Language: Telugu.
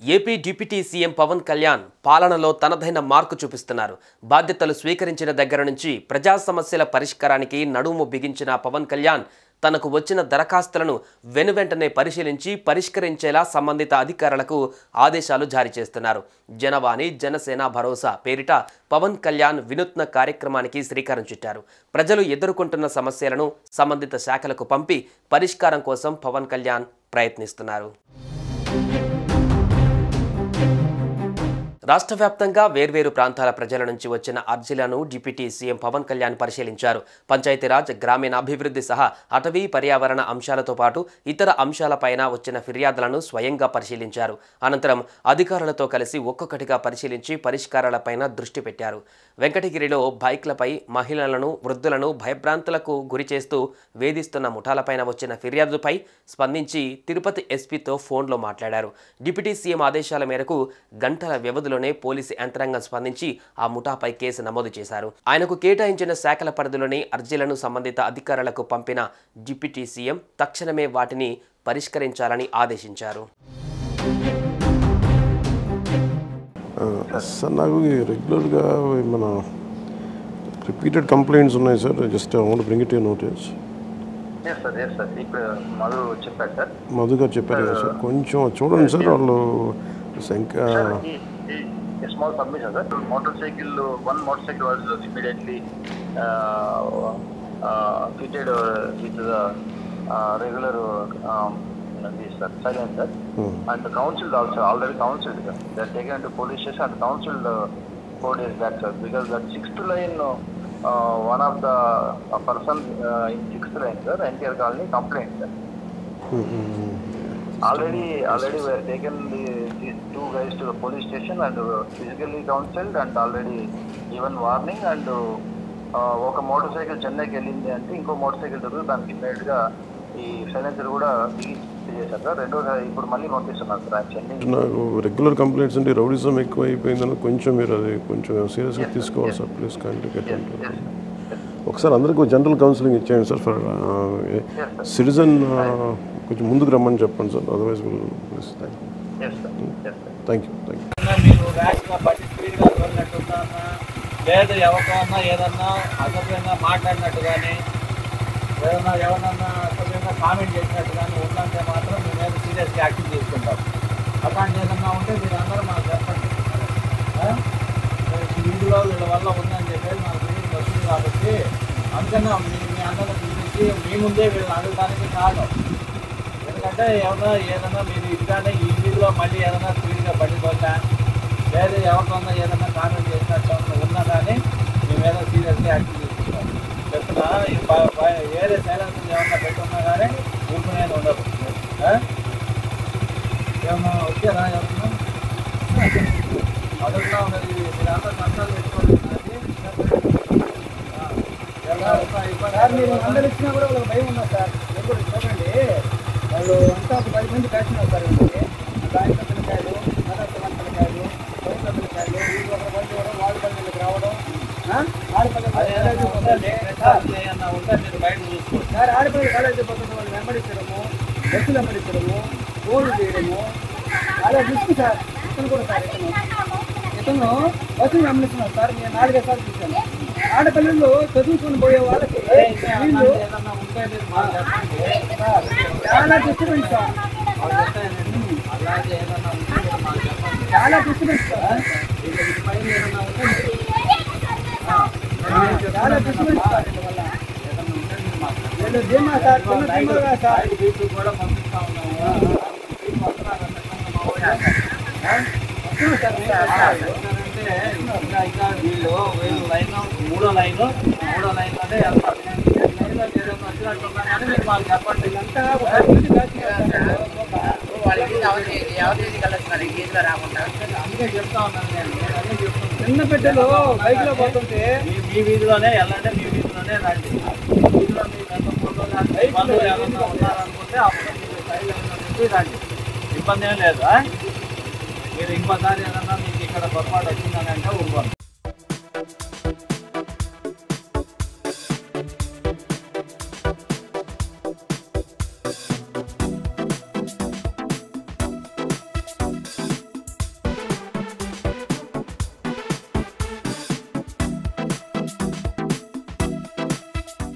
AP deputy CM Pawan Kalyan పాలనలో తనదైన మార్కు చూపిస్తున్నారు. బాధ్యతలు స్వీకరించిన దగ్గర నుంచి ప్రజా సమస్యల పరిష్కారానికి నడుము బిగించిన పవన్ కళ్యాణ్ తనకు వచ్చిన దరఖాస్తులను వెనువెంటనే పరిశీలించి పరిష్కరించేలా సంబంధిత అధికారులకు ఆదేశాలు జారీ చేస్తున్నారు. జనవాణి జనసేన భరోసా పేరిట పవన్ కళ్యాణ్ వినూత్న కార్యక్రమానికి శ్రీకారం చుట్టారు. ప్రజలు ఎదుర్కొంటున్న సమస్యలను సంబంధిత శాఖలకు పంపి పరిష్కారం కోసం పవన్ కళ్యాణ్ ప్రయత్నిస్తున్నారు. రాష్ట్ర వ్యాప్తంగా వేర్వేరు ప్రాంతాల ప్రజల నుంచి వచ్చిన అర్జీలను డిప్యూటీ సీఎం పవన్ కళ్యాణ్ పరిశీలించారు. పంచాయతీరాజ్, గ్రామీణాభివృద్ధి సహా అటవీ పర్యావరణ అంశాలతో పాటు ఇతర అంశాలపైన వచ్చిన ఫిర్యాదులను స్వయంగా పరిశీలించారు. అనంతరం అధికారులతో కలిసి ఒక్కొక్కటిగా పరిశీలించి పరిష్కారాలపైన దృష్టి పెట్టారు. వెంకటగిరిలో బైక్లపై మహిళలను, వృద్ధులను భయభ్రాంతులకు గురి చేస్తూ వేధిస్తున్న ముఠాలపైన వచ్చిన ఫిర్యాదుపై స్పందించి తిరుపతి ఎస్పీతో ఫోన్లో మాట్లాడారు. డిప్యూటీ సీఎం ఆదేశాల మేరకు గంటల వ్యవధిలో పోలీసు యంత్రాంగం స్పందించి ఆ ముఠాపై కేసు నమోదు చేశారు. ఆయనకు కేటాయించిన శాఖల పరిధిలోని అర్జీలను సంబంధిత అధికారులకు పంపిన డిప్యూటీ సీఎం తక్షణమే వాటిని పరిష్కరించాలని ఆదేశించారు. సార్, నాకు రెగ్యులర్గా మన రిపీటెడ్ కంప్లైంట్స్ ఉన్నాయి sir. Just I want bring it your notice. Madhu గారు చెప్పారు కదా సార్, కొంచెం చూడండి సార్. వాళ్ళు a small submission, sir. One motorcycle was immediately fitted with the regular silencer, and the council also already counselled. They are taken to police station and counselled 4 days back, sir, because that 6th line, one of the person in 6th line, sir, NTR colony complained, sir. Already we have taken these 2 guys to the police station and physically counselled and already given warning, and ఒక మోటార్ చెన్నైకి వెళ్ళింది అంటే ఇంకో మోటార్ సైకిల్ దొరికి దానికి ఇమ్మీడియట్గా ఈ సైలెన్సర్ కూడా చేశారు సార్. రెండోసారి ఇప్పుడు మళ్ళీ పంపిస్తున్నారు సార్. యాక్చువల్లీ నాకు రెగ్యులర్ కంప్లైంట్స్ అంటే రౌడిజం ఎక్కువ అయిపోయిందని కొంచెం మీరు అది కొంచెం సీరియస్గా తీసుకోవాలి సార్. Please contact. ఒకసారి అందరికీ జనరల్ కౌన్సిలింగ్ ఇచ్చేయండి సార్. ఫర్ సిటిజన్ కొంచెం ముందుకు రమ్మని చెప్పండి సార్. Otherwise thank you. మీరు ర్యాష్గా బట్టి స్పీడ్గా వెళ్ళినట్టున్నా లేదు ఎవరికన్నా ఏదన్నా అసభ్యంగా మాట్లాడినట్టు కానీ ఏదన్నా ఎవరన్నా అసభ్యంగా కామెంట్ చేసినట్టు కానీ ఉందంటే మాత్రం మీ మీద సీరియస్గా యాక్షన్ తీసుకుంటాం. అలాంటి ఏదన్నా ఉంటే మీరు అందరూ మాకు చెప్పండి. వీడియోలో వీళ్ళ వల్ల ఉందని చెప్పేసి మాకు వీడియో వస్తుంది కాబట్టి అందుకన్నా మీ అందరిని పిలిపించి మీ ముందే వీళ్ళని అడగడానికి కాదు. ఎందుకంటే ఏదన్నా మీరు ఇదిగానే ఈ వీధిలో మళ్ళీ ఏదైనా స్పీడ్గా పడిపోతా లేదా ఎవరికన్నా ఏదైనా కామెంట్ చేసినట్టు ఉన్నా కానీ మీ మీద సీరియస్గా యాక్షన్ తీసుకుంటాం. చెప్తున్నా వేరే సైలెన్స్ ఏమన్నా పెట్టున్నా కానీ ఊరుకునేది ఉండదు. ఏమన్నా వచ్చారా ఎవరన్నా అడుగుతా ఉన్నది మీరు అంతా సంతాలు పెట్టుకోండి. సార్ మీరు అందరు ఇచ్చినా కూడా వాళ్ళకి భయం ఉన్నారు సార్. ఎప్పుడు చూడండి వాళ్ళు అంతా ఒక 10 మంది కాసినారు సార్. గాయక పిల్లకాయలు, నరసన పిల్లకాయలు, పైసల పిల్లకాయలు, వీళ్ళు ఒక బండి ఇవ్వడం, వాళ్ళ బండికి రావడం, ఆడపల్లి ఉంటే మీరు బయట చూసుకోండి సార్. ఆడపల్లి కాలేజీ పక్కన వాళ్ళు వెంబడించడము, బస్సులు వెంబడించడము, ఫోన్లు చేయడము అలా రిస్క్ సార్. ఇతను కూడా సార్ ఇతను బస్సులు వెంబడిస్తున్నారు సార్. నేను 4-5 సార్లు చూశాను. ఆడపిల్లలు చదువుకొని పోయే వాళ్ళకి వీళ్ళు చాలా డిస్టర్బెన్స్ సార్. చాలా డిస్టర్బెన్స్ సార్. చాలా డిస్టర్బెన్స్ సార్. వీళ్ళు ధీమా సార్, చిన్న ధీమాగా సార్ కూడా పంపిస్తా ఉన్నాము. ఇంకా వీళ్ళు మూడో లైన్లోనే వెళ్తారు. వచ్చినట్టున్నా కానీ మీరు వాళ్ళు చెప్పండి. అందుకే చెప్తా ఉన్నాను నేను. అన్నీ చెప్తాను. చిన్న పెట్టెలు బైక్లో పోతుంటే మీ వీధిలోనే వెళ్ళండి, మీ వీధిలోనే రండి. వీధిలో మీకు ఎంత ఫోటోలు ఏమన్నా ఉన్నారనుకుంటే అప్పుడు మీరు సైడ్ నుంచి రండి. ఇబ్బంది ఏం లేదు. మీరు ఇంకోసారి ఏదన్నా మీకు ఇక్కడ పొరపాటు వచ్చిందని అంటే ఊరుకోండి.